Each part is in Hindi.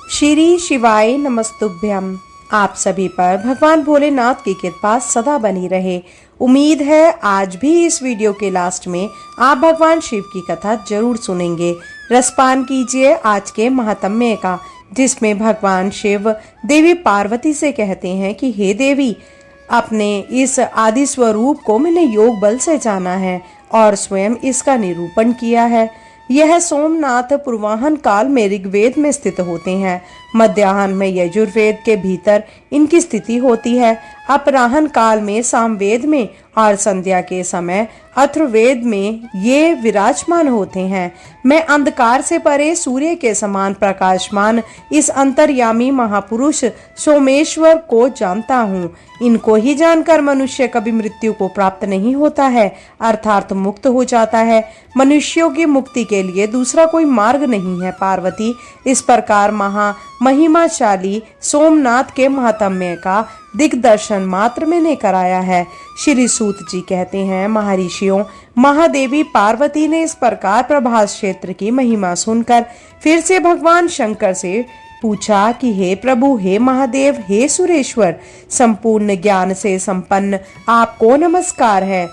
श्री शिवाय नमस्तुभ्यम। आप सभी पर भगवान भोलेनाथ की कृपा सदा बनी रहे। उम्मीद है आज भी इस वीडियो के लास्ट में आप भगवान शिव की कथा जरूर सुनेंगे। रसपान कीजिए आज के महात्म्य का, जिसमें भगवान शिव देवी पार्वती से कहते हैं कि हे देवी, अपने इस आदि स्वरूप को मैंने योग बल से जाना है और स्वयं इसका निरूपण किया है। यह सोमनाथ पूर्वाहन काल में ऋग्वेद में स्थित होते हैं, मध्याह्न में यजुर्वेद के भीतर इनकी स्थिति होती है, अपराह्न काल में सामवेद में और संध्या के समय अथर्ववेद में ये विराजमान होते हैं। मैं अंधकार से परे सूर्य के समान प्रकाशमान इस अंतर्यामी महापुरुष सोमेश्वर को जानता हूँ। इनको ही जानकर मनुष्य कभी मृत्यु को प्राप्त नहीं होता है, अर्थात मुक्त हो जाता है। मनुष्यों की मुक्ति के लिए दूसरा कोई मार्ग नहीं है। पार्वती, इस प्रकार महिमाशाली सोमनाथ के महात्म्य का दिग्दर्शन मात्र मैंने कराया है। श्री सूत जी कहते हैं, महर्षियों, महादेवी पार्वती ने इस प्रकार प्रभास क्षेत्र की महिमा सुनकर फिर से भगवान शंकर से पूछा कि हे प्रभु, हे महादेव, हे सुरेश्वर, संपूर्ण ज्ञान से संपन्न आपको नमस्कार है।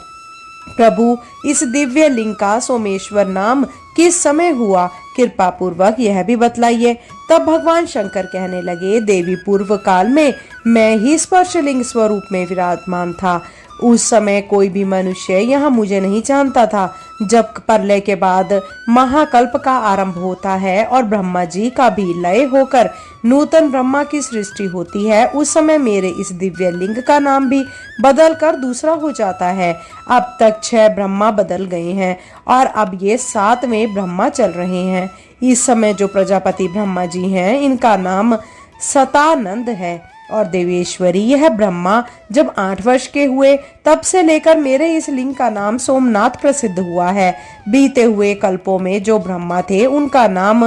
प्रभु, इस दिव्य लिंग का सोमेश्वर नाम किस समय हुआ, कृपा पूर्वक यह भी बतलाइए। तब भगवान शंकर कहने लगे, देवी, पूर्व काल में मैं ही स्पर्शलिंग स्वरूप में विराजमान था। उस समय कोई भी मनुष्य यहाँ मुझे नहीं जानता था। जब प्रलय के बाद महाकल्प का आरंभ होता है और ब्रह्मा जी का भी लय होकर नूतन ब्रह्मा की सृष्टि होती है, उस समय मेरे इस दिव्य लिंग का नाम भी बदल कर दूसरा हो जाता है। अब तक 6 ब्रह्मा बदल गए हैं और अब ये 7वें ब्रह्मा चल रहे हैं। इस समय जो प्रजापति ब्रह्मा जी हैं, इनका नाम सतानंद है। और देवेश्वरी, यह ब्रह्मा जब 8 वर्ष के हुए तब से लेकर मेरे इस लिंग का नाम सोमनाथ प्रसिद्ध हुआ है। बीते हुए कल्पों में जो ब्रह्मा थे उनका नाम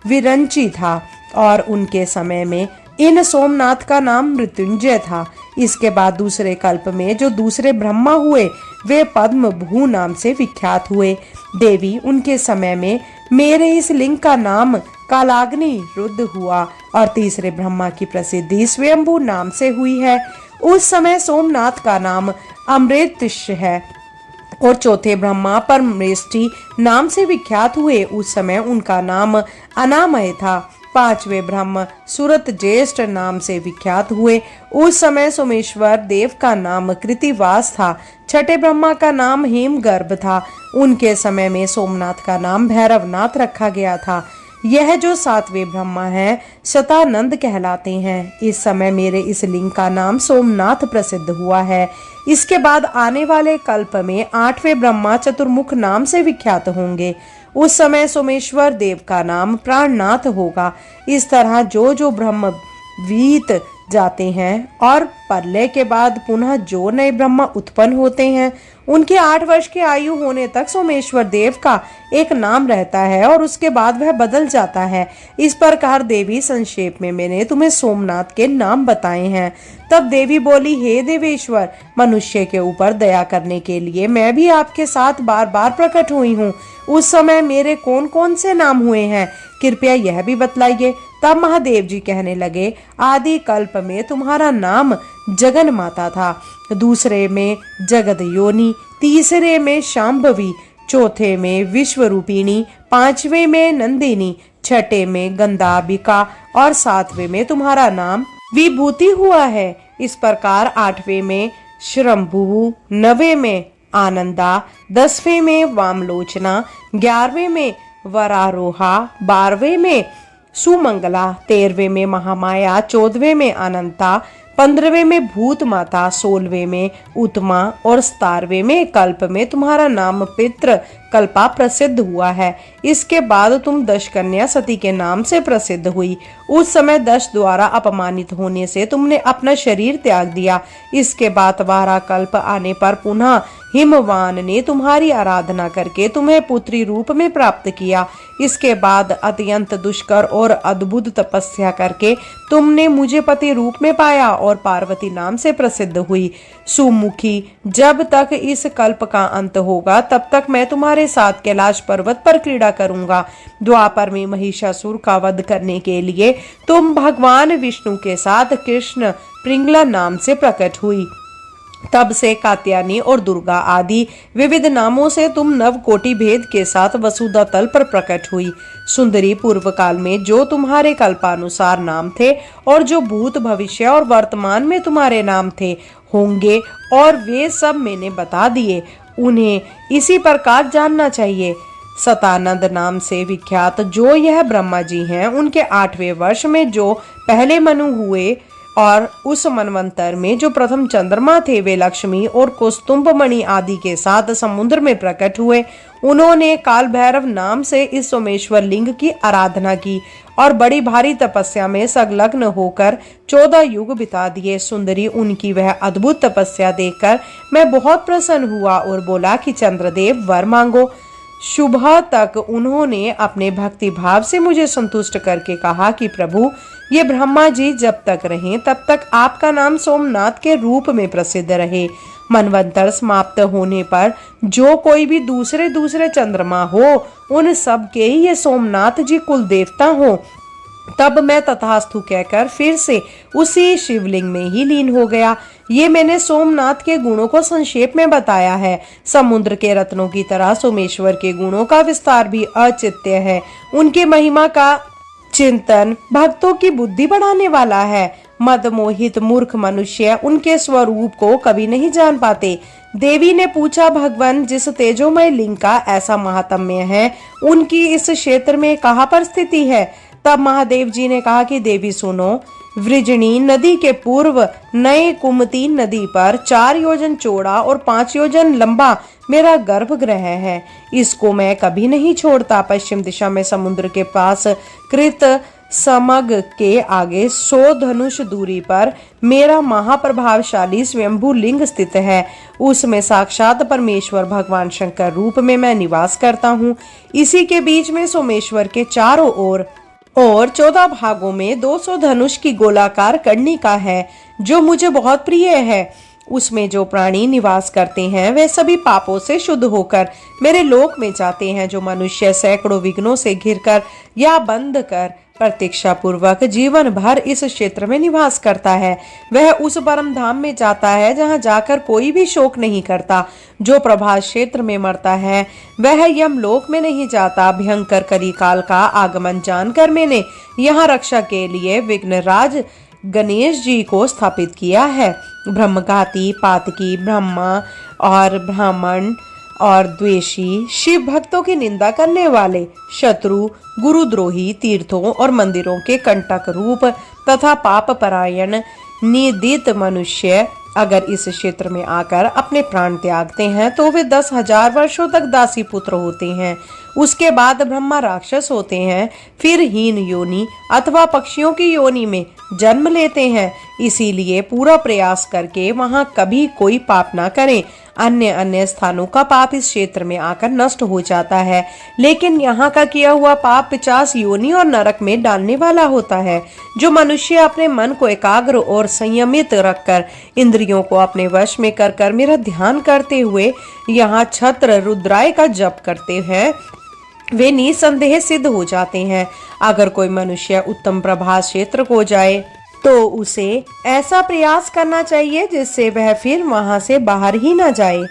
विरंची था और उनके समय में इन सोमनाथ का नाम मृत्युंजय था। इसके बाद दूसरे कल्प में जो दूसरे ब्रह्मा हुए वे पद्म भू नाम से विख्यात हुए। देवी, उनके समय में मेरे इस लिंग का नाम कालाग्नि रुद्ध हुआ और तीसरे ब्रह्मा की प्रसिद्धि स्वयंभू नाम से हुई है। उस समय सोमनाथ का नाम अमृतश है और चौथे ब्रह्मा परमेष्टि नाम से विख्यात हुए। उस समय उनका नाम अनामय था। 5वें ब्रह्म सूरत ज्येष्ठ नाम से विख्यात हुए। उस समय सोमेश्वर देव का नाम कृतिवास था। 6ठे ब्रह्मा का नाम हेमगर्भ था। उनके समय में सोमनाथ का नाम भैरवनाथ रखा गया था। यह जो 7वें ब्रह्मा हैं, शतानंद कहलाते हैं। इस समय मेरे इस लिंग का नाम सोमनाथ प्रसिद्ध हुआ है। इसके बाद आने वाले कल्प में 8वें ब्रह्मा चतुर्मुख नाम से विख्यात होंगे। उस समय सोमेश्वर देव का नाम प्राणनाथ होगा। इस तरह जो जो ब्रह्म बीत जाते हैं और प्रलय के बाद पुनः जो नए ब्रह्मा उत्पन्न होते हैं, उनके 8 वर्ष की आयु होने तक सोमेश्वर देव का एक नाम रहता है और उसके बाद वह बदल जाता है। इस प्रकार देवी, संक्षेप में मैंने तुम्हें सोमनाथ के नाम बताए हैं। तब देवी बोली, हे देवेश्वर, मनुष्य के ऊपर दया करने के लिए मैं भी आपके साथ बार बार प्रकट हुई हूँ। उस समय मेरे कौन कौन से नाम हुए हैं, कृपया यह भी बतलाइए। तब महादेव जी कहने लगे, आदि कल्प में तुम्हारा नाम जगन माता था, दूसरे में जगद योनि, तीसरे में शांभवी, चौथे में विश्वरूपिणी, 5वें में नंदिनी, 6ठे में गंधाबिका और 7वें में तुम्हारा नाम विभूति हुआ है। इस प्रकार 8वें में श्रम्भु, 9वें में आनंदा, 10वें में वामलोचना, 11वें में वरारोहा, 12वें में सुमंगला, 13वें में महामाया, 14वें में अनंता, 15वें में भूत माता, 16वें में उत्मा और 17वें में कल्प में तुम्हारा नाम पितृ कल्पा प्रसिद्ध हुआ है। इसके बाद तुम 10 कन्या सती के नाम से प्रसिद्ध हुई। उस समय 10 द्वारा अपमानित होने से तुमने अपना शरीर त्याग दिया। इसके बाद 12 कल्प आने पर पुनः हिमवान ने तुम्हारी आराधना करके तुम्हें पुत्री रूप में प्राप्त किया। इसके बाद अत्यंत दुष्कर और अद्भुत तपस्या करके तुमने मुझे पति रूप में पाया और पार्वती नाम से प्रसिद्ध हुई। सुमुखी, जब तक इस कल्प का अंत होगा तब तक मैं तुम्हारे तुम्हारे साथ कैलाश पर्वत पर क्रीड़ा करूंगा। द्वापर में महिषासुर का वध करने के लिए तुम भगवान विष्णु के साथ कृष्ण प्रिंगला नाम से प्रकट हुई। तब से कात्यायनी और दुर्गा आदि विविध नामों से तुम नव कोटि भेद के साथ वसुधा तल पर प्रकट हुई। सुंदरी, पूर्व काल में जो तुम्हारे कल्पानुसार नाम थे और जो भूत भविष्य और वर्तमान में तुम्हारे नाम थे होंगे और वे सब मैंने बता दिए, उन्हें इसी प्रकार जानना चाहिए। सतानंद नाम से विख्यात जो यह ब्रह्मा जी हैं, उनके 8वें वर्ष में जो पहले मनु हुए और उस मनवंतर में जो प्रथम चंद्रमा थे, वे लक्ष्मी और कौस्तुभ मणि आदि के साथ समुद्र में प्रकट हुए। उन्होंने काल भैरव नाम से इस सोमेश्वर लिंग की आराधना की और बड़ी भारी तपस्या में संलग्न होकर 14 युग बिता दिए। सुंदरी, उनकी वह अद्भुत तपस्या देखकर मैं बहुत प्रसन्न हुआ और बोला कि चंद्रदेव वर मांगो। सुबह तक उन्होंने अपने भक्ति भाव से मुझे संतुष्ट करके कहा कि प्रभु, ये ब्रह्मा जी जब तक रहें तब तक आपका नाम सोमनाथ के रूप में प्रसिद्ध रहे। मनवंतर समाप्त होने पर जो कोई भी दूसरे चंद्रमा हो, उन सब के ही ये सोमनाथ जी कुल देवता हो। तब मैं तथास्तु कहकर फिर से उसी शिवलिंग में ही लीन हो गया। ये मैंने सोमनाथ के गुणों को संक्षेप में बताया है। समुद्र के रत्नों की तरह सोमेश्वर के गुणों का विस्तार भी अचित्य है। उनके महिमा का चिंतन भक्तों की बुद्धि बढ़ाने वाला है। मदमोहित मूर्ख मनुष्य उनके स्वरूप को कभी नहीं जान पाते। देवी ने पूछा, भगवान, जिस तेजोमय लिंग का ऐसा महात्म्य है, उनकी इस क्षेत्र में कहाँ पर स्थिति है? तब महादेव जी ने कहा कि देवी सुनो, वृजणी नदी के पूर्व नए कुमती नदी पर 4 योजन चौड़ा और 5 योजन लंबा मेरा गर्भगृह है। इसको मैं कभी नहीं छोड़ता। पश्चिम दिशा में समुद्र के पास कृत समग के आगे 100 धनुष दूरी पर मेरा महाप्रभावशाली स्वयंभू लिंग स्थित है। उसमें साक्षात परमेश्वर भगवान शंकर रूप में मैं निवास करता हूँ। इसी के बीच में सोमेश्वर के चारों ओर और 14 भागों में 200 धनुष की गोलाकार कर्णिका है, जो मुझे बहुत प्रिय है। उसमें जो प्राणी निवास करते हैं वे सभी पापों से शुद्ध होकर मेरे लोक में जाते हैं। जो मनुष्य सैकड़ों विघ्नों से घिरकर या बंद कर प्रतीक्षा पूर्वक जीवन भर इस क्षेत्र में निवास करता है, वह उस परम धाम में जाता है जहां जाकर कोई भी शोक नहीं करता। जो प्रभास क्षेत्र में मरता है वह यमलोक में नहीं जाता। भयंकर कलिकाल का आगमन जानकर मैंने यहाँ रक्षा के लिए विघ्नराज गणेश जी को स्थापित किया है। ब्रह्मघाती, पातकी, ब्रह्मा और ब्राह्मण और द्वेषी, शिव भक्तों की निंदा करने वाले, शत्रु, गुरुद्रोही, तीर्थों और मंदिरों के कंटक रूप तथा पाप परायण निदित मनुष्य अगर इस क्षेत्र में आकर अपने प्राण त्यागते हैं तो वे 10,000 वर्षों तक दासी पुत्र होते हैं। उसके बाद ब्रह्मा राक्षस होते हैं, फिर हीन योनि अथवा पक्षियों की योनि में जन्म लेते हैं। इसीलिए पूरा प्रयास करके वहां कभी कोई पाप ना करें। अन्य स्थानों का पाप इस क्षेत्र में आकर नष्ट हो जाता है, लेकिन यहाँ का किया हुआ पाप 50 योनि और नरक में डालने वाला होता है। जो मनुष्य अपने मन को एकाग्र और संयमित रखकर इंद्रियों को अपने वश में कर मेरा ध्यान करते हुए यहाँ छत्र रुद्राय का जप करते हैं, वे निसंदेह सिद्ध हो जाते हैं। अगर कोई मनुष्य उत्तम प्रभास क्षेत्र को जाए तो उसे ऐसा प्रयास करना चाहिए जिससे वह फिर वहां से बाहर ही न जाए।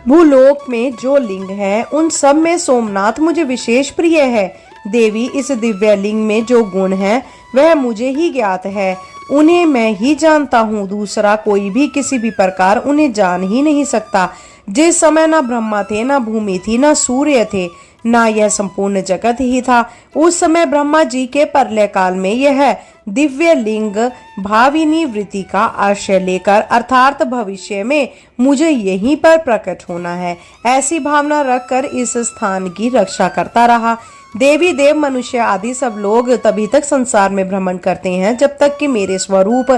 भूलोक में जो लिंग है उन सब में सोमनाथ मुझे विशेष प्रिय है। देवी, इस दिव्य लिंग में जो गुण है वह मुझे ही ज्ञात है, उन्हें मैं ही जानता हूँ। दूसरा कोई भी किसी भी प्रकार उन्हें जान ही नहीं सकता। जिस समय न ब्रह्मा थे, न भूमि थी, न सूर्य थे, ना यह संपूर्ण जगत ही था, उस समय ब्रह्मा जी के प्रलय काल में यह दिव्य लिंग भाविनी वृत्ति का आश्रय लेकर अर्थात भविष्य में मुझे यहीं पर प्रकट होना है, ऐसी भावना रखकर इस स्थान की रक्षा करता रहा। देवी देव मनुष्य आदि सब लोग तभी तक संसार में भ्रमण करते हैं जब तक कि मेरे स्वरूप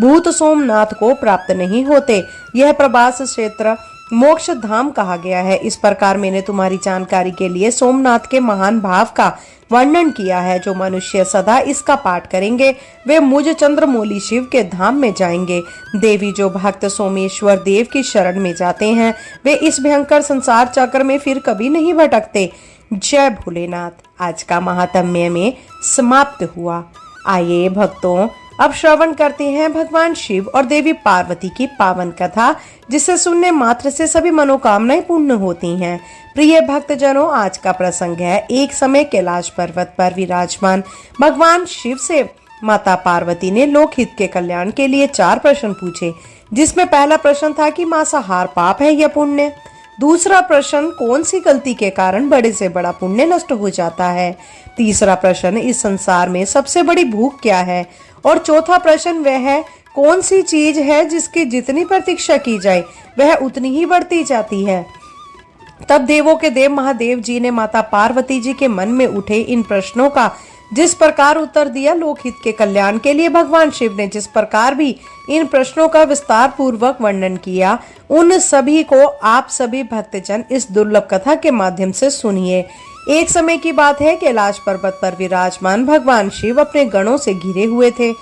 भूत सोमनाथ को प्राप्त नहीं होते। यह प्रभास क्षेत्र मोक्ष धाम कहा गया है। इस प्रकार मैंने तुम्हारी जानकारी के लिए सोमनाथ के महान भाव का वर्णन किया है। जो मनुष्य सदा इसका पाठ करेंगे वे मुझ चंद्रमौली शिव के धाम में जाएंगे। देवी, जो भक्त सोमेश्वर देव की शरण में जाते हैं वे इस भयंकर संसार चक्र में फिर कभी नहीं भटकते। जय भोलेनाथ। आज का महात्म्य में समाप्त हुआ। आइए भक्तों, अब श्रवण करते हैं भगवान शिव और देवी पार्वती की पावन कथा, जिसे सुनने मात्र से सभी मनोकामनाएं पूर्ण होती हैं। प्रिय भक्तजनों, आज का प्रसंग है एक समय कैलाश पर्वत पर विराजमान भगवान शिव से माता पार्वती ने लोकहित के कल्याण के लिए 4 प्रश्न पूछे, जिसमें पहला प्रश्न था कि मांसाहार पाप है या पुण्य। दूसरा प्रश्न, कौन सी गलती के कारण बड़े से बड़ा पुण्य नष्ट हो जाता है। तीसरा प्रश्न, इस संसार में सबसे बड़ी भूख क्या है। और चौथा प्रश्न वह है, कौन सी चीज है जिसकी जितनी प्रतीक्षा की जाए वह उतनी ही बढ़ती जाती है। तब देवों के देव महादेव जी ने माता पार्वती जी के मन में उठे इन प्रश्नों का जिस प्रकार उत्तर दिया, लोकहित के कल्याण के लिए भगवान शिव ने जिस प्रकार भी इन प्रश्नों का विस्तार पूर्वक वर्णन किया, उन सभी को आप सभी भक्तजन इस दुर्लभ कथा के माध्यम से सुनिए। एक समय की बात है, कैलाश पर्वत पर विराजमान भगवान शिव अपने गणों से घिरे हुए थे।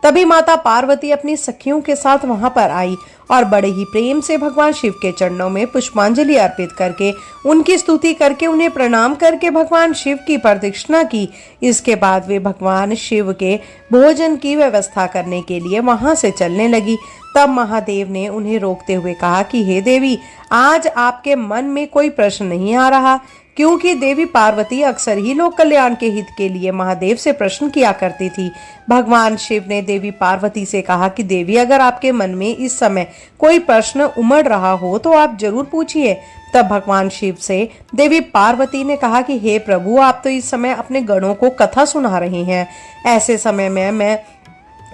तभी माता पार्वती अपनी सखियों के साथ वहां पर आई और बड़े ही प्रेम से भगवान शिव के चरणों में पुष्पांजलि अर्पित करके उनकी स्तुति करके उन्हें प्रणाम करके भगवान शिव की प्रदक्षिणा की। इसके बाद वे भगवान शिव के भोजन की व्यवस्था करने के लिए वहां से चलने लगी। तब महादेव ने उन्हें रोकते हुए कहा कि हे देवी, आज आपके मन में कोई प्रश्न नहीं आ रहा, क्योंकि देवी पार्वती अक्सर ही लोक कल्याण के हित के लिए महादेव से प्रश्न किया करती थी। भगवान शिव ने देवी पार्वती से कहा कि देवी, अगर आपके मन में इस समय कोई प्रश्न उमड़ रहा हो तो आप जरूर पूछिए। तब भगवान शिव से देवी पार्वती ने कहा कि हे प्रभु, आप तो इस समय अपने गणों को कथा सुना रहे हैं। ऐसे समय में मैं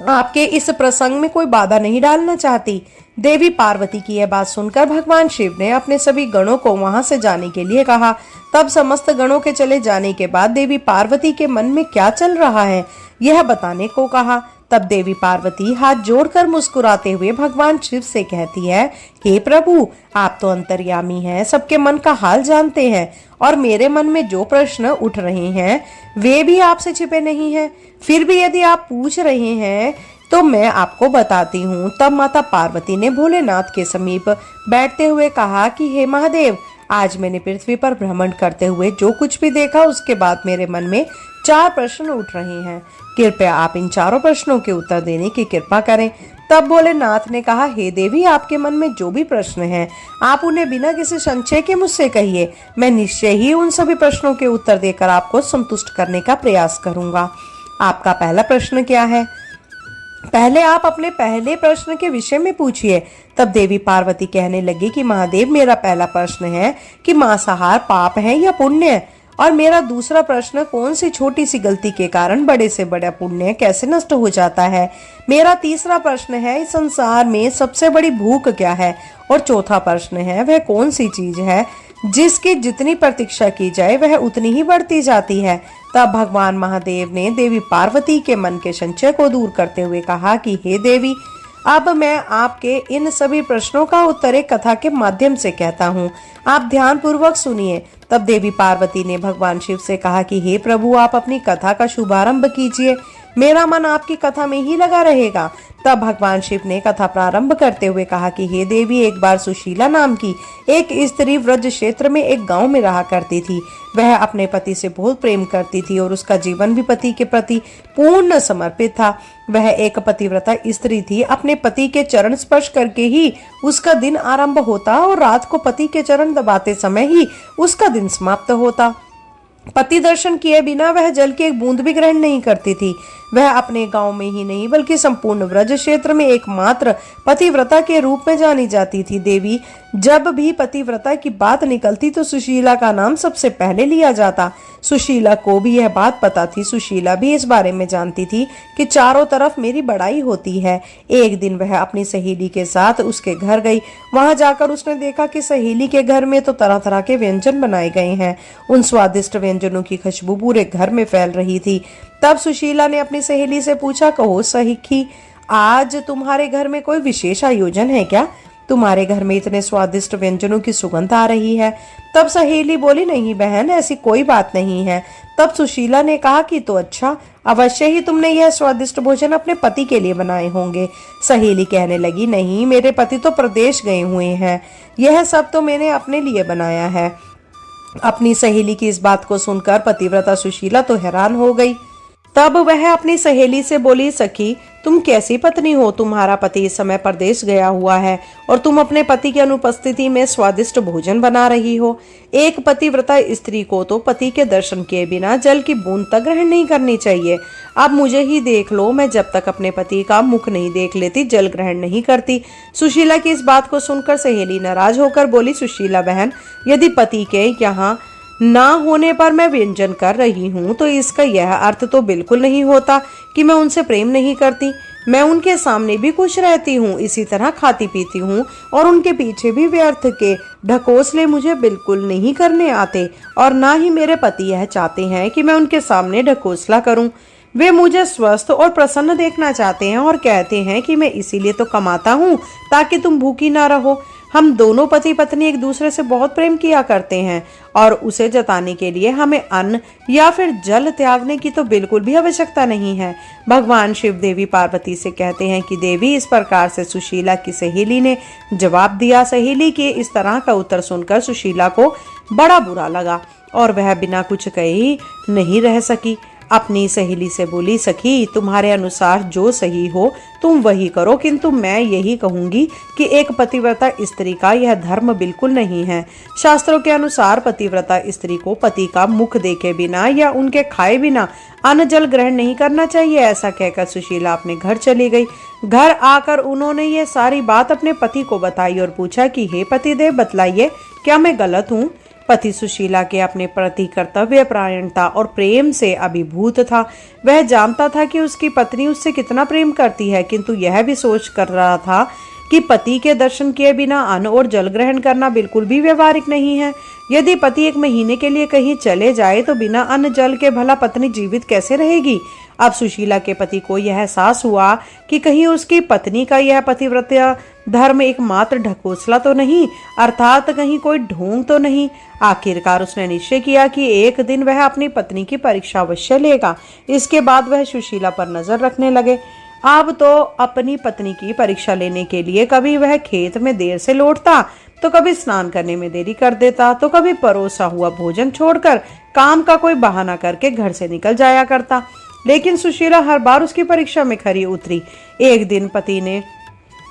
आपके इस प्रसंग में कोई बाधा नहीं डालना चाहती। देवी पार्वती की यह बात सुनकर भगवान शिव ने अपने सभी गणों को वहां से जाने के लिए कहा। तब समस्त गणों के चले जाने के बाद देवी पार्वती के मन में क्या चल रहा है यह बताने को कहा। तब देवी पार्वती हाथ जोड़कर मुस्कुराते हुए भगवान शिव से कहती है, हे प्रभु, आप तो अंतर्यामी हैं, सबके मन का हाल जानते हैं और मेरे मन में जो प्रश्न उठ रहे हैं वे भी आपसे छिपे नहीं हैं। फिर भी यदि आप पूछ रहे हैं तो मैं आपको बताती हूँ। तब माता पार्वती ने भोलेनाथ के समीप बैठते हुए कहा कि हे महादेव, आज मैंने पृथ्वी पर भ्रमण करते हुए जो कुछ भी देखा उसके बाद मेरे मन में 4 प्रश्न उठ रहे हैं। कृपया आप इन चारों प्रश्नों के उत्तर देने की कृपा करें। तब भोलेनाथ ने कहा, हे देवी, आपके मन में जो भी प्रश्न हैं आप उन्हें बिना किसी संशय के मुझसे कहिए। मैं निश्चय ही उन सभी प्रश्नों के उत्तर देकर आपको संतुष्ट करने का प्रयास करूंगा। आपका पहला प्रश्न क्या है? पहले आप अपने पहले प्रश्न के विषय में पूछिए। तब देवी पार्वती कहने लगी कि महादेव, मेरा पहला प्रश्न है कि मांसाहार पाप है या पुण्य, और मेरा दूसरा प्रश्न, कौन सी छोटी सी गलती के कारण बड़े से बड़ा पुण्य कैसे नष्ट हो जाता है। मेरा तीसरा प्रश्न है, इस संसार में सबसे बड़ी भूख क्या है, और चौथा प्रश्न है, वह कौन सी चीज है जिसकी जितनी प्रतीक्षा की जाए वह उतनी ही बढ़ती जाती है। तब भगवान महादेव ने देवी पार्वती के मन के संशय को दूर करते हुए कहा कि हे देवी, अब मैं आपके इन सभी प्रश्नों का उत्तर एक कथा के माध्यम से कहता हूँ, आप ध्यान पूर्वक सुनिए। तब देवी पार्वती ने भगवान शिव से कहा कि हे प्रभु, आप अपनी कथा का शुभारंभ कीजिए, मेरा मन आपकी कथा में ही लगा रहेगा। तब भगवान शिव ने कथा प्रारंभ करते हुए कहा कि हे देवी, एक बार सुशीला नाम की एक स्त्री व्रज क्षेत्र में एक गांव में रहा करती थी। वह अपने पति से बहुत प्रेम करती थी और उसका जीवन भी पति के प्रति पूर्ण समर्पित था। वह एक पतिव्रता स्त्री थी। अपने पति के चरण स्पर्श करके ही उसका दिन आरंभ होता और रात को पति के चरण दबाते समय ही उसका दिन समाप्त होता। पति दर्शन किए बिना वह जल की एक बूंद भी ग्रहण नहीं करती थी। वह अपने गांव में ही नहीं बल्कि संपूर्ण व्रज क्षेत्र में एकमात्र पतिव्रता के रूप में जानी जाती थी। देवी, जब भी पतिव्रता की बात निकलती तो सुशीला का नाम सबसे पहले लिया जाता। सुशीला को भी यह बात पता थी। सुशीला भी इस बारे में जानती थी कि चारों तरफ मेरी बड़ाई होती है। एक दिन वह अपनी सहेली के साथ उसके घर गई। वहां जाकर उसने देखा कि सहेली के घर में तो तरह तरह के व्यंजन बनाए गए हैं। उन स्वादिष्ट व्यंजनों की खुशबू पूरे घर में फैल रही थी। तब सुशीला ने अपनी सहेली से पूछा, कहो सखी, आज तुम्हारे घर में कोई विशेष आयोजन है क्या? तुम्हारे घर में इतने स्वादिष्ट व्यंजनों की सुगंध आ रही है। तब सहेली बोली, नहीं बहन, ऐसी कोई बात नहीं है। तब सुशीला ने कहा कि तो अच्छा, अवश्य ही तुमने यह स्वादिष्ट भोजन अपने पति के लिए बनाए होंगे। सहेली कहने लगी, नहीं, मेरे पति तो प्रदेश गए हुए हैं, यह सब तो मैंने अपने लिए बनाया है। अपनी सहेली की इस बात को सुनकर पतिव्रता सुशीला तो हैरान हो गई। तब वह अपनी सहेली से बोली, सखी, तुम कैसी पत्नी हो? तुम्हारा पति इस समय परदेश गया हुआ है और तुम अपने पति की अनुपस्थिति में स्वादिष्ट भोजन बना रही हो। एक पतिव्रता स्त्री को तो पति के दर्शन किए बिना जल की बूंद तक ग्रहण नहीं करनी चाहिए। अब मुझे ही देख लो, मैं जब तक अपने पति का मुख नहीं देख लेती जल ग्रहण नहीं करती। सुशीला की इस बात को सुनकर सहेली नाराज होकर बोली, सुशीला बहन, यदि पति के यहाँ ना होने पर मैं व्यंजन कर रही हूँ तो इसका यह अर्थ तो बिल्कुल नहीं होता कि मैं उनसे प्रेम नहीं करती। मैं उनके सामने भी खुश रहती हूँ, इसी तरह खाती पीती हूँ और उनके पीछे भी व्यर्थ के ढकोसले मुझे बिल्कुल नहीं करने आते और ना ही मेरे पति यह चाहते हैं कि मैं उनके सामने ढकोसला करूँ। वे मुझे स्वस्थ और प्रसन्न देखना चाहते हैं और कहते हैं कि मैं इसीलिए तो कमाता हूँ ताकि तुम भूखी ना रहो। हम दोनों पति पत्नी एक दूसरे से बहुत प्रेम किया करते हैं और उसे जताने के लिए हमें अन्न या फिर जल त्यागने की तो बिल्कुल भी आवश्यकता नहीं है। भगवान शिव देवी पार्वती से कहते हैं कि देवी, इस प्रकार से सुशीला की सहेली ने जवाब दिया। सहेली के इस तरह का उत्तर सुनकर सुशीला को बड़ा बुरा लगा और वह बिना कुछ कहे ही नहीं रह सकी। अपनी सहेली से बोली, सखी, तुम्हारे अनुसार जो सही हो तुम वही करो, किंतु मैं यही कहूंगी कि एक पतिव्रता स्त्री का यह धर्म बिल्कुल नहीं है। शास्त्रों के अनुसार पतिव्रता स्त्री को पति का मुख देखे बिना या उनके खाए बिना अन्न जल ग्रहण नहीं करना चाहिए। ऐसा कहकर सुशीला अपने घर चली गई। घर आकर उन्होंने ये सारी बात अपने पति को बताई और पूछा कि हे पतिदेव, बतलाइए, क्या मैं गलत हूँ? पति सुशीला के अपने प्रति कर्तव्य परायणता और प्रेम से अभिभूत था। वह जानता था कि उसकी पत्नी उससे कितना प्रेम करती है, किंतु यह भी सोच कर रहा था कि पति के दर्शन किए बिना अन्न और जल ग्रहण करना बिल्कुल भी व्यवहारिक नहीं है। यदि पति 1 महीने के लिए कहीं चले जाए तो बिना अन्न जल के भला पत्नी जीवित कैसे रहेगी? अब सुशीला के पति को यह एहसास हुआ कि कहीं उसकी पत्नी का यह पतिव्रता धर्म एकमात्र ढकोसला तो नहीं, अर्थात कहीं कोई ढोंग तो नहीं। आखिरकार उसने निश्चय किया कि एक दिन वह अपनी पत्नी की परीक्षा अवश्य लेगा। इसके बाद वह सुशीला पर नजर रखने लगे। अब तो अपनी पत्नी की परीक्षा लेने के लिए कभी वह खेत में देर से लौटता, तो कभी स्नान करने में देरी कर देता, तो कभी परोसा हुआ भोजन छोड़कर काम का कोई बहाना करके घर से निकल जाया करता। लेकिन सुशीला हर बार उसकी परीक्षा में खरी उतरी। एक दिन पति ने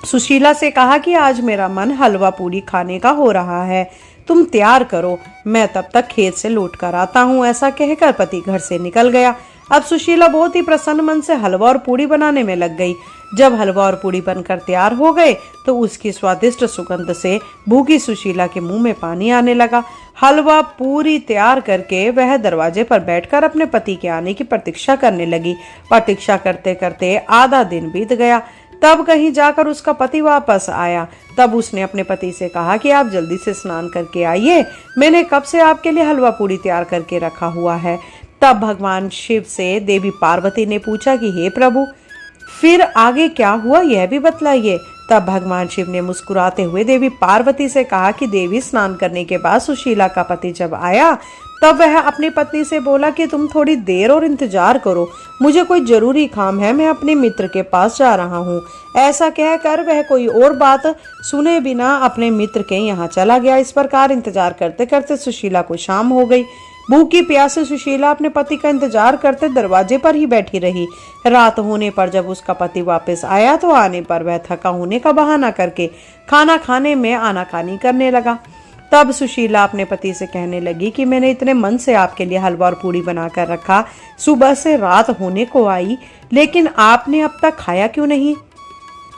सुशीला से कहा कि आज मेरा मन हलवा पूरी खाने का हो रहा है, तुम तैयार करो, मैं तब तक खेत से लौट कर आता हूँ। ऐसा कहकर पति घर से निकल गया। अब सुशीला बहुत ही प्रसन्न मन से हलवा और पूड़ी बनाने में लग गई। जब हलवा और पूड़ी बनकर तैयार हो गए तो उसकी स्वादिष्ट सुगंध से भूखी सुशीला के मुंह में पानी आने लगा। हलवा पूरी तैयार करके वह दरवाजे पर बैठकर अपने पति के आने की प्रतीक्षा करने लगी। प्रतीक्षा करते करते आधा दिन बीत गया। तब कहीं जाकर उसका पति वापस आया। तब उसने अपने पति से कहा कि आप जल्दी से स्नान करके आइए, मैंने कब से आपके लिए हलवा पूड़ी तैयार करके रखा हुआ है। तब भगवान शिव से देवी पार्वती ने पूछा कि हे प्रभु, फिर आगे क्या हुआ, यह भी बतलाइए। तब भगवान शिव ने मुस्कुराते हुए देवी पार्वती से कहा कि देवी, स्नान करने के बाद सुशीला का पति जब आया तब वह अपनी पत्नी से बोला कि तुम थोड़ी देर और इंतजार करो, मुझे कोई जरूरी काम है, मैं अपने मित्र के पास जा रहा हूँ। ऐसा कहकर वह कोई और बात सुने बिना अपने मित्र के यहाँ चला गया। इस प्रकार इंतजार करते करते सुशीला को शाम हो गई। भूखी प्यासी सुशीला अपने पति का इंतजार करते दरवाजे पर ही बैठी रही। रात होने पर जब उसका पति वापस आया तो आने पर वह थका होने का बहाना करके खाना खाने में आनाकानी करने लगा। तब सुशीला अपने पति से कहने लगी कि मैंने इतने मन से आपके लिए हलवा और पूड़ी बनाकर रखा, सुबह से रात होने को आई, लेकिन आपने अब तक खाया क्यों नहीं?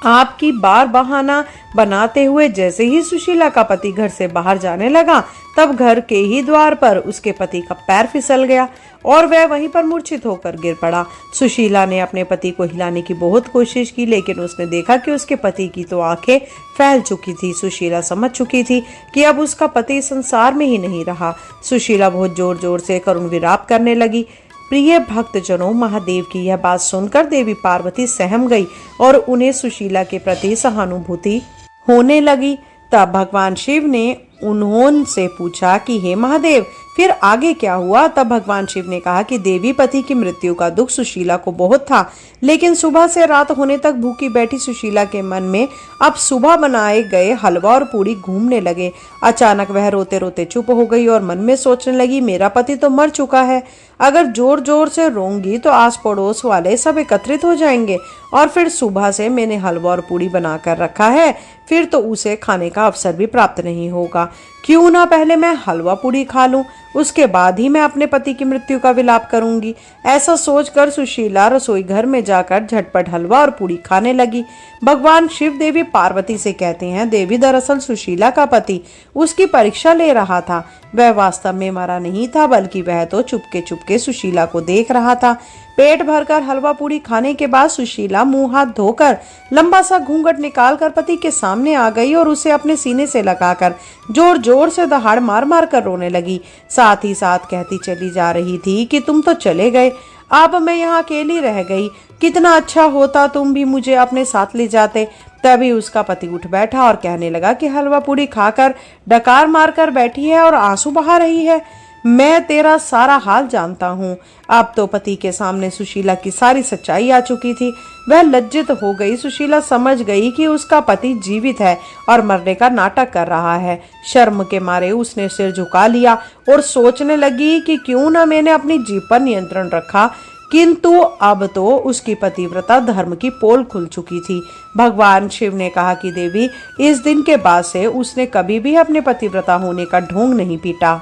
आपकी बार बहाना बनाते हुए जैसे ही सुशीला का पति घर से बाहर जाने लगा तब घर के ही द्वार पर उसके पति का पैर फिसल गया और वह वहीं पर मूर्छित होकर गिर पड़ा। सुशीला ने अपने पति को हिलाने की बहुत कोशिश की, लेकिन उसने देखा कि उसके पति की तो आंखें फैल चुकी थी। सुशीला समझ चुकी थी कि अब उसका पति संसार में ही नहीं रहा। सुशीला बहुत जोर जोर से करुण विलाप करने लगी। प्रिय भक्तजनों, महादेव की यह बात सुनकर देवी पार्वती सहम गई और उन्हें सुशीला के प्रति सहानुभूति होने लगी। तब भगवान शिव ने उन्होंने पूछा कि हे महादेव, फिर आगे क्या हुआ? तब भगवान शिव ने कहा कि देवी पति की मृत्यु का दुख सुशीला को बहुत था, लेकिन सुबह से रात होने तक भूखी बैठी सुशीला के मन में अब सुबह बनाए गए हलवा और पूड़ी घूमने लगे। अचानक वह रोते रोते चुप हो गई और मन में सोचने लगी, मेरा पति तो मर चुका है, अगर जोर जोर से रोऊंगी तो आस पड़ोस वाले सब एकत्रित हो जाएंगे, और फिर सुबह से मैंने हलवा और पूड़ी बनाकर रखा है, फिर तो उसे खाने का अवसर भी प्राप्त नहीं होगा। क्यों ना पहले मैं हलवा पूड़ी खा लूं, उसके बाद ही मैं अपने पति की मृत्यु का विलाप करूंगी। ऐसा सोचकर सुशीला रसोई घर में जाकर झटपट हलवा और पूड़ी खाने लगी। भगवान शिव देवी पार्वती से कहते हैं, देवी दरअसल सुशीला का पति उसकी परीक्षा ले रहा था। वह वास्तव में मरा नहीं था, बल्कि वह तो चुपके चुपके सुशीला को देख रहा था। पेट भरकर हलवा पूड़ी खाने के बाद सुशीला मुंह हाथ धोकर लंबा सा घूंघट निकालकर पति के सामने आ गई और उसे अपने सीने से लगाकर जोर जोर से दहाड़ मार मार कर रोने लगी। साथ ही साथ कहती चली जा रही थी कि तुम तो चले गए, अब मैं यहाँ अकेली रह गई, कितना अच्छा होता तुम भी मुझे अपने साथ ले जाते। तभी उसका पति उठ बैठा और कहने लगा कि हलवा पूड़ी खाकर डकार मारकर बैठी है और आंसू बहा रही है, मैं तेरा सारा हाल जानता हूँ। अब तो पति के सामने सुशीला की सारी सच्चाई आ चुकी थी। वह लज्जित हो गई। सुशीला समझ गई कि उसका पति जीवित है और मरने का नाटक कर रहा है। शर्म के मारे उसने सिर झुका लिया और सोचने लगी कि क्यों न मैंने अपनी जीभ पर नियंत्रण रखा, किंतु अब तो उसकी पतिव्रता धर्म की पोल खुल चुकी थी। भगवान शिव ने कहा कि देवी, इस दिन के बाद से उसने कभी भी अपने पतिव्रता होने का ढोंग नहीं पीटा।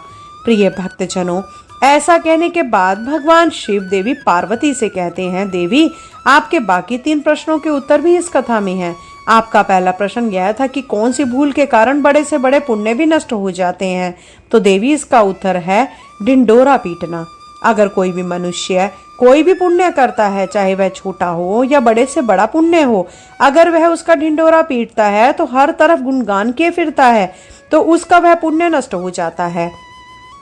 प्रिय भक्तजनों, ऐसा कहने के बाद भगवान शिव देवी पार्वती से कहते हैं, देवी आपके बाकी 3 प्रश्नों के उत्तर भी इस कथा में हैं। आपका पहला प्रश्न यह था कि कौन सी भूल के कारण बड़े से बड़े पुण्य भी नष्ट हो जाते हैं, तो देवी इसका उत्तर है ढिंडोरा पीटना। अगर कोई भी मनुष्य कोई भी पुण्य करता है, चाहे वह छोटा हो या बड़े से बड़ा पुण्य हो, अगर वह उसका ढिंडोरा पीटता है तो हर तरफ गुणगान किए फिरता है, तो उसका वह पुण्य नष्ट हो जाता है।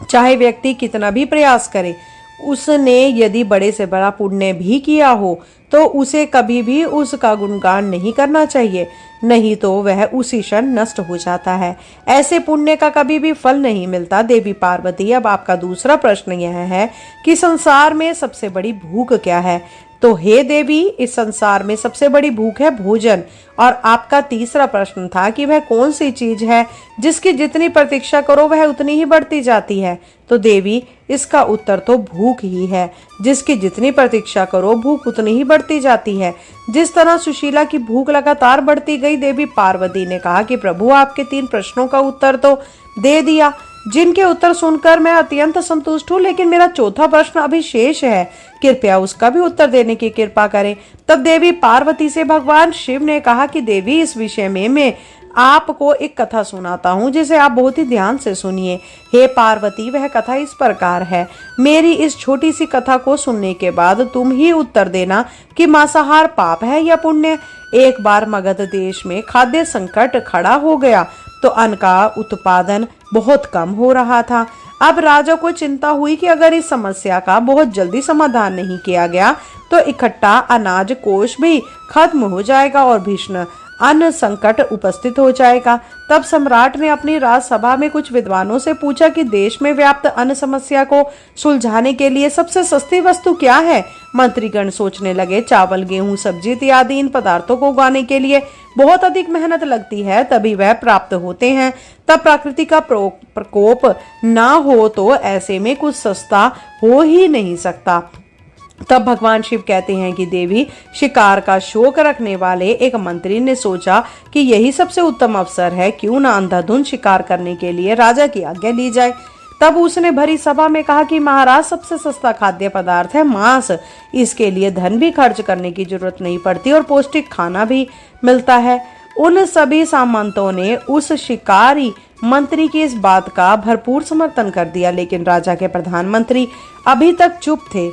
चाहे व्यक्ति कितना भी प्रयास करे, उसने यदि बड़े से बड़ा पुण्य भी किया हो तो उसे कभी भी उसका गुणगान नहीं करना चाहिए, नहीं तो वह उसी क्षण नष्ट हो जाता है। ऐसे पुण्य का कभी भी फल नहीं मिलता। देवी पार्वती, अब आपका दूसरा प्रश्न यह है कि संसार में सबसे बड़ी भूख क्या है? तो हे देवी, इस संसार में सबसे बड़ी भूख है भोजन। और आपका तीसरा प्रश्न था कि वह कौन सी चीज है जिसकी जितनी प्रतीक्षा करो वह उतनी ही बढ़ती जाती है? तो देवी, इसका उत्तर तो भूख ही है। जिसकी जितनी प्रतीक्षा करो भूख उतनी ही बढ़ती जाती है। जिस तरह सुशीला की भूख लगातार बढ़ती गई, देवी पार्वती ने कहा कि प्रभु, आपके 3 प्रश्नों का उत्तर तो दे दिया, जिनके उत्तर सुनकर मैं अत्यंत संतुष्ट हूँ, लेकिन मेरा चौथा प्रश्न अभी शेष है, कृपया उसका भी उत्तर देने की कृपा करें। तब देवी पार्वती से भगवान शिव ने कहा कि देवी, इस विषय में मैं आपको एक कथा सुनाता हूँ, जिसे आप बहुत ही ध्यान से सुनिए। हे पार्वती, वह कथा इस प्रकार है। मेरी इस छोटी सी कथा को सुनने के बाद तुम ही उत्तर देना कि मांसाहार पाप है या पुण्य। एक बार मगध देश में खाद्य संकट खड़ा हो गया तो अन्न का उत्पादन बहुत कम हो रहा था। अब राजा को चिंता हुई कि अगर इस समस्या का बहुत जल्दी समाधान नहीं किया गया तो इकट्ठा अनाज कोष भी खत्म हो जाएगा और भीषण अन्न संकट उपस्थित हो जाएगा। तब सम्राट ने अपनी राजसभा में कुछ विद्वानों से पूछा कि देश में व्याप्त अन्न समस्या को सुलझाने के लिए सबसे सस्ती वस्तु क्या है। मंत्रीगण सोचने लगे, चावल, गेहूं, सब्जी इत्यादि इन पदार्थों को उगाने के लिए बहुत अधिक मेहनत लगती है, तभी वह प्राप्त होते हैं। तब प्रकृति का प्रकोप ना हो तो ऐसे में कुछ सस्ता हो ही नहीं सकता। तब भगवान शिव कहते हैं कि देवी, शिकार का शौक रखने वाले एक मंत्री ने सोचा कि यही सबसे उत्तम अवसर है, क्यों ना अंधाधुंध शिकार करने के लिए राजा की आज्ञा ली जाए। तब उसने भरी सभा में कहा कि महाराज, सबसे सस्ता खाद्य पदार्थ है मांस। इसके लिए धन भी खर्च करने की जरूरत नहीं पड़ती और पौष्टिक खाना भी मिलता है। उन सभी सामंतों ने उस शिकारी मंत्री की इस बात का भरपूर समर्थन कर दिया, लेकिन राजा के प्रधानमंत्री अभी तक चुप थे।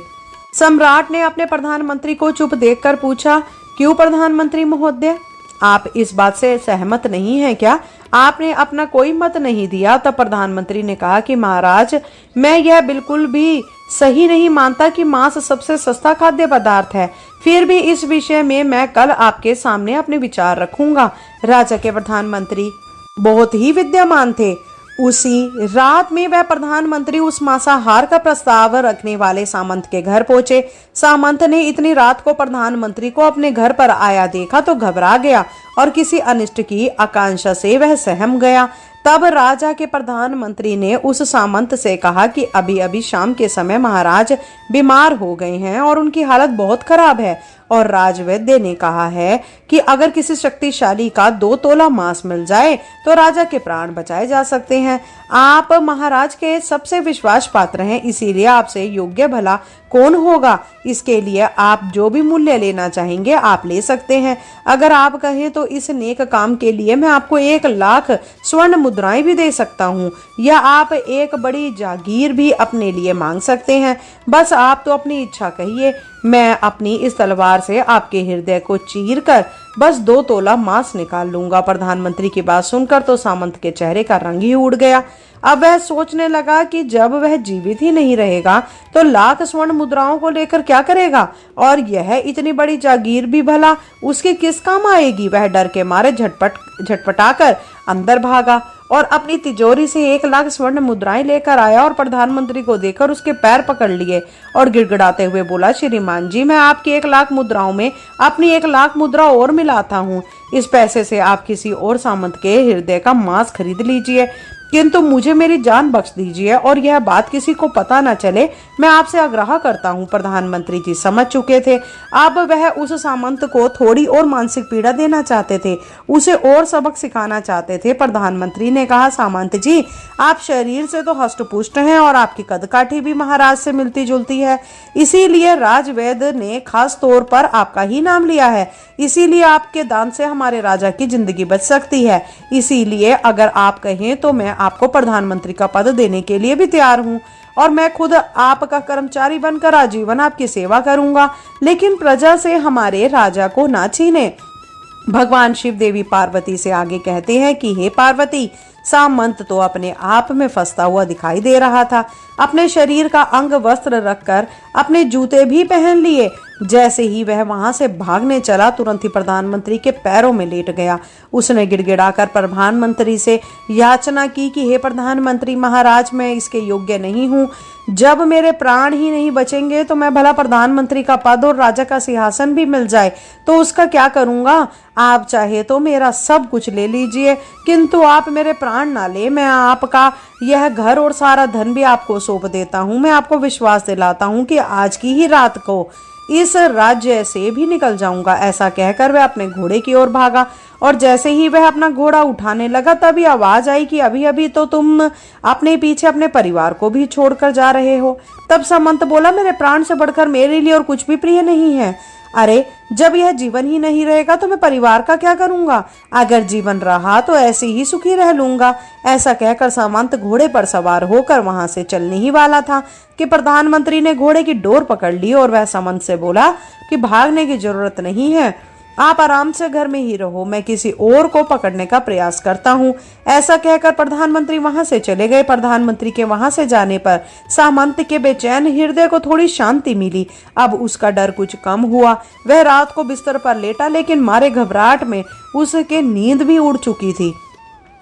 सम्राट ने अपने प्रधानमंत्री को चुप देखकर पूछा, क्यों प्रधानमंत्री महोदय, आप इस बात से सहमत नहीं हैं क्या? आपने अपना कोई मत नहीं दिया। तब प्रधानमंत्री ने कहा कि महाराज, मैं यह बिल्कुल भी सही नहीं मानता कि मांस सबसे सस्ता खाद्य पदार्थ है। फिर भी इस विषय में मैं कल आपके सामने अपने विचार रखूंगा। राजा के प्रधानमंत्री बहुत ही विद्यमान थे। उसी रात में वह प्रधानमंत्री उस मांसाहार का प्रस्ताव रखने वाले सामंत के घर पहुंचे। सामंत ने इतनी रात को प्रधानमंत्री को अपने घर पर आया देखा तो घबरा गया और किसी अनिष्ट की आकांक्षा से वह सहम गया। तब राजा के प्रधानमंत्री ने उस सामंत से कहा कि अभी अभी शाम के समय महाराज बीमार हो गए हैं और उनकी हालत बहुत खराब है, और राजवैद्य ने कहा है कि अगर किसी शक्तिशाली का 2 तोला मांस मिल जाए तो राजा के प्राण बचाए जा सकते हैं। आप महाराज के सबसे विश्वास पात्र हैं, इसीलिए आपसे योग्य भला कौन होगा। इसके लिए आप जो भी मूल्य लेना चाहेंगे आप ले सकते हैं। अगर आप कहें तो इस नेक काम के लिए मैं आपको 1 लाख स्वर्ण मुद्राएं भी दे सकता हूँ, या आप एक बड़ी जागीर भी अपने लिए मांग सकते हैं। बस आप तो अपनी इच्छा कहिए, मैं अपनी इस तलवार से आपके हृदय को चीर कर बस 2 तोला मांस निकाल लूंगा। प्रधानमंत्री की बात सुनकर तो सामंत के चेहरे का रंग ही उड़ गया। अब वह सोचने लगा कि जब वह जीवित ही नहीं रहेगा तो लाख स्वर्ण मुद्राओं को लेकर क्या करेगा, और यह इतनी बड़ी जागीर भी भला उसके किस काम आएगी। वह डर के मारे झटपटाकर अंदर भागा और अपनी तिजोरी से 1 लाख स्वर्ण मुद्राएं लेकर आया और प्रधानमंत्री को देखकर उसके पैर पकड़ लिए और गिड़गिड़ाते हुए बोला, श्रीमान जी, मैं आपकी 1 लाख मुद्राओं में अपनी 1 लाख मुद्रा और मिलाता हूँ। इस पैसे से आप किसी और सामंत के हृदय का मांस खरीद लीजिए, किंतु मुझे मेरी जान बख्श दीजिए और यह बात किसी को पता न चले, मैं आपसे आग्रह करता हूँ। प्रधानमंत्री जी समझ चुके थे। अब वह उस सामंत को थोड़ी और मानसिक पीड़ा देना चाहते थे, उसे और सबक सिखाना चाहते थे। प्रधानमंत्री ने कहा, सामंत जी, आप शरीर से तो हष्टपुष्ट हैं और आपकी कदकाठी भी महाराज से मिलती जुलती है, इसीलिए राजवैद्य ने खास तौर पर आपका ही नाम लिया है। इसीलिए आपके दान से हमारे राजा की जिंदगी बच सकती है। इसीलिए अगर आप कहें तो मैं आपको प्रधानमंत्री का पद देने के लिए भी तैयार हूँ, और मैं खुद आपका कर्मचारी बनकर आजीवन आपकी सेवा करूंगा, लेकिन प्रजा से हमारे राजा को ना छीने। भगवान शिव देवी पार्वती से आगे कहते हैं कि हे पार्वती, सामंत तो अपने आप में फंसता हुआ दिखाई दे रहा था। अपने शरीर का अंग वस्त्र रखकर अपने जूते भी पहन लिए। जैसे ही वह वहां से भागने चला, तुरंत ही प्रधानमंत्री के पैरों में लेट गया। उसने गिड़गिड़ाकर प्रधानमंत्री से याचना की कि हे प्रधानमंत्री महाराज, मैं इसके योग्य नहीं हूँ। जब मेरे प्राण ही नहीं बचेंगे तो मैं भला प्रधानमंत्री का पद और राजा का सिंहासन भी मिल जाए तो उसका क्या करूंगा। आप चाहे तो मेरा सब कुछ ले लीजिए, किंतु आप मेरे प्राण ना ले। मैं आपका यह घर और सारा धन भी आपको सौंप देता हूँ। मैं आपको विश्वास दिलाता हूँ कि आज की ही रात को इस राज्य से भी निकल जाऊंगा। ऐसा कहकर वह अपने घोड़े की ओर भागा, और जैसे ही वह अपना घोड़ा उठाने लगा तभी आवाज आई कि अभी अभी तो तुम अपने पीछे अपने परिवार को भी छोड़कर जा रहे हो। तब सामंत बोला, मेरे प्राण से बढ़कर मेरे लिए और कुछ भी प्रिय नहीं है। अरे, जब यह जीवन ही नहीं रहेगा तो मैं परिवार का क्या करूंगा। अगर जीवन रहा तो ऐसे ही सुखी रह लूंगा। ऐसा कहकर सामंत घोड़े पर सवार होकर वहां से चलने ही वाला था कि प्रधानमंत्री ने घोड़े की डोर पकड़ ली और वह सामंत से बोला कि भागने की जरूरत नहीं है, आप आराम से घर में ही रहो, मैं किसी और को पकड़ने का प्रयास करता हूँ। ऐसा कहकर प्रधानमंत्री वहां से चले गए। प्रधानमंत्री के वहां से जाने पर सामंत के बेचैन हृदय को थोड़ी शांति मिली। अब उसका डर कुछ कम हुआ। वह रात को बिस्तर पर लेटा, लेकिन मारे घबराहट में उसके नींद भी उड़ चुकी थी।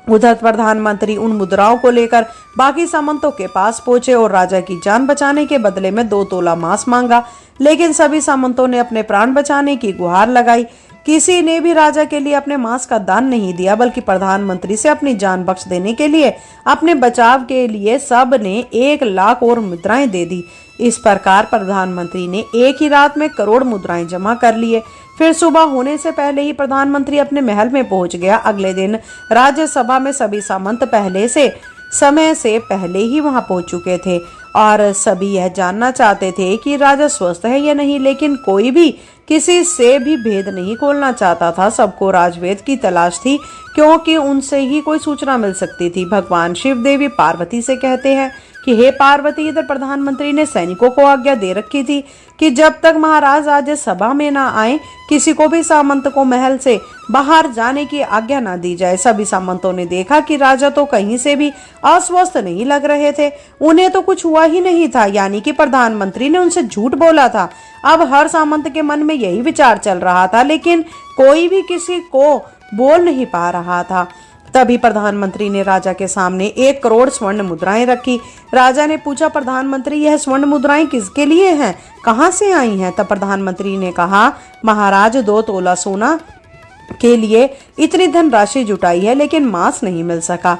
उधर प्रधानमंत्री उन मुद्राओं को लेकर बाकी सामंतों के पास पहुंचे और राजा की जान बचाने के बदले में 2 तोला मांस मांगा, लेकिन सभी सामंतों ने अपने प्राण बचाने की गुहार लगाई। किसी ने भी राजा के लिए अपने मांस का दान नहीं दिया, बल्कि प्रधानमंत्री से अपनी जान बख्श देने के लिए, अपने बचाव के लिए सब ने 1 लाख और मुद्राएं दे दी। इस प्रकार प्रधानमंत्री ने एक ही रात में करोड़ मुद्राएं जमा कर लिए। फिर सुबह होने से पहले ही प्रधानमंत्री अपने महल में पहुंच गया। अगले दिन राज्यसभा में सभी सामंत पहले से समय से पहले ही वहां पहुंच चुके थे और सभी यह जानना चाहते थे कि राजा स्वस्थ है या नहीं, लेकिन कोई भी किसी से भी भेद नहीं खोलना चाहता था। सबको राजवेद की तलाश थी, क्योंकि उनसे ही कोई सूचना मिल सकती थी। भगवान शिव देवी पार्वती से कहते हैं कि हे पार्वती, इधर प्रधानमंत्री ने सैनिकों को आज्ञा दे रखी थी कि जब तक महाराज आज सभा में ना आए किसी को भी सामंत को महल से बाहर जाने की आज्ञा ना दी जाए। सभी सामंतों ने देखा कि राजा तो कहीं से भी अस्वस्थ नहीं लग रहे थे, उन्हें तो कुछ हुआ ही नहीं था, यानी कि प्रधानमंत्री ने उनसे झूठ बोला था। अब हर सामंत के मन में यही विचार चल रहा था, लेकिन कोई भी किसी को बोल नहीं पा रहा था। तभी प्रधानमंत्री ने राजा के सामने 1 करोड़ स्वर्ण मुद्राएं रखी। राजा ने पूछा, प्रधानमंत्री, यह स्वर्ण मुद्राएं किसके लिए हैं, कहां से आई हैं? तब प्रधानमंत्री ने कहा, महाराज, 2 तोला सोना के लिए इतनी धनराशि जुटाई है, लेकिन मांस नहीं मिल सका।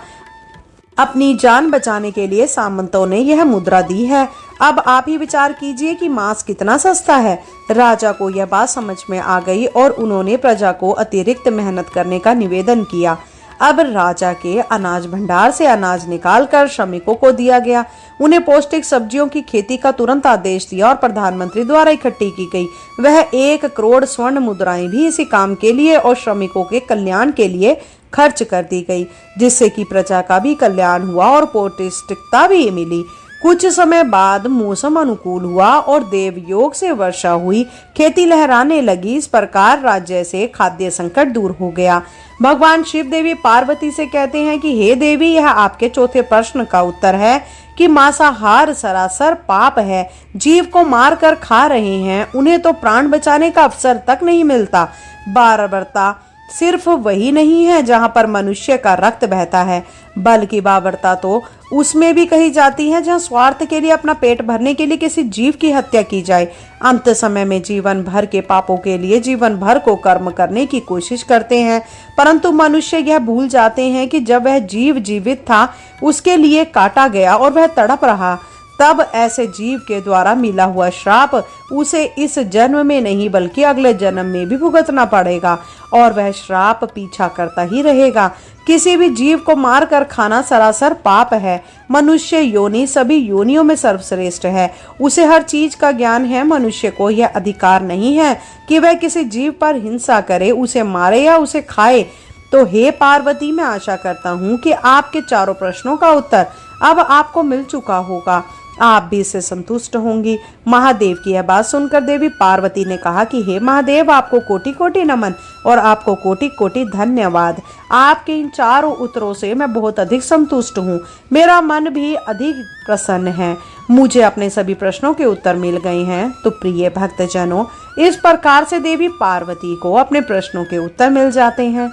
अपनी जान बचाने के लिए सामंतों ने यह मुद्रा दी है। अब आप ही विचार कीजिए कि मांस कितना सस्ता है। राजा को यह बात समझ में आ गई और उन्होंने प्रजा को अतिरिक्त मेहनत करने का निवेदन किया। अब राजा के अनाज भंडार से अनाज निकालकर श्रमिकों को दिया गया। उन्हें पौष्टिक सब्जियों की खेती का तुरंत आदेश दिया और प्रधानमंत्री द्वारा इकट्ठी की गई वह 1 करोड़ स्वर्ण मुद्राएं भी इसी काम के लिए और श्रमिकों के कल्याण के लिए खर्च कर दी गई, जिससे कि प्रजा का भी कल्याण हुआ और पौष्टिकता भी मिली। कुछ समय बाद मौसम अनुकूल हुआ और देवयोग से वर्षा हुई, खेती लहराने लगी। इस प्रकार राज्य से खाद्य संकट दूर हो गया। भगवान शिव देवी पार्वती से कहते हैं कि हे देवी, यह आपके चौथे प्रश्न का उत्तर है कि मांसाहार सरासर पाप है। जीव को मार कर खा रहे हैं, उन्हें तो प्राण बचाने का अवसर तक नहीं मिलता। बारबरता सिर्फ वही नहीं है जहां पर मनुष्य का रक्त बहता है, बल्कि बाबरता तो उसमें भी कही जाती है जहां स्वार्थ के लिए, अपना पेट भरने के लिए किसी जीव की हत्या की जाए। अंत समय में जीवन भर के पापों के लिए जीवन भर को कर्म करने की कोशिश करते हैं, परंतु मनुष्य यह भूल जाते हैं कि जब वह जीव जीवित था उसके लिए काटा गया और वह तड़प रहा, तब ऐसे जीव के द्वारा मिला हुआ श्राप उसे इस जन्म में नहीं बल्कि अगले जन्म में भी भुगतना पड़ेगा और वह श्राप पीछा करता ही रहेगा। किसी भी जीव को मारकर खाना सरासर पाप है। मनुष्य योनि सभी योनियों में सर्वश्रेष्ठ है, उसे हर चीज का ज्ञान है। मनुष्य को यह अधिकार नहीं है कि वह किसी जीव पर हिंसा करे, उसे मारे या उसे खाए। तो हे पार्वती, मैं आशा करता हूँ कि आपके चारों प्रश्नों का उत्तर अब आपको मिल चुका होगा, आप भी इससे संतुष्ट होंगी। महादेव की यह बात सुनकर देवी पार्वती ने कहा कि हे महादेव, आपको कोटि कोटि नमन और आपको कोटि कोटि धन्यवाद। आपके इन चारों उत्तरों से मैं बहुत अधिक संतुष्ट हूँ, मेरा मन भी अधिक प्रसन्न है। मुझे अपने सभी प्रश्नों के उत्तर मिल गए हैं। तो प्रिय भक्तजनों, इस प्रकार से देवी पार्वती को अपने प्रश्नों के उत्तर मिल जाते हैं।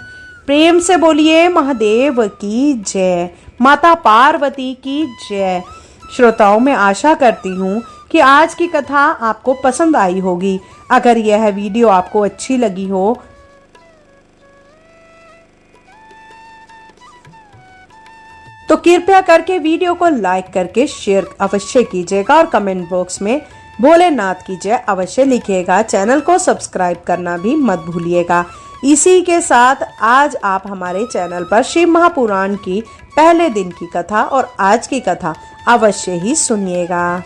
प्रेम से बोलिए महादेव की जय, माता पार्वती की जय। श्रोताओं, मैं आशा करती हूँ कि आज की कथा आपको पसंद आई होगी। अगर यह वीडियो आपको अच्छी लगी हो तो कृपया करके वीडियो को लाइक करके शेयर अवश्य कीजिएगा और कमेंट बॉक्स में भोलेनाथ की जय अवश्य लिखिएगा। चैनल को सब्सक्राइब करना भी मत भूलिएगा। इसी के साथ आज आप हमारे चैनल पर शिव महापुराण की पहले दिन की कथा और आज की कथा अवश्य ही सुनिएगा।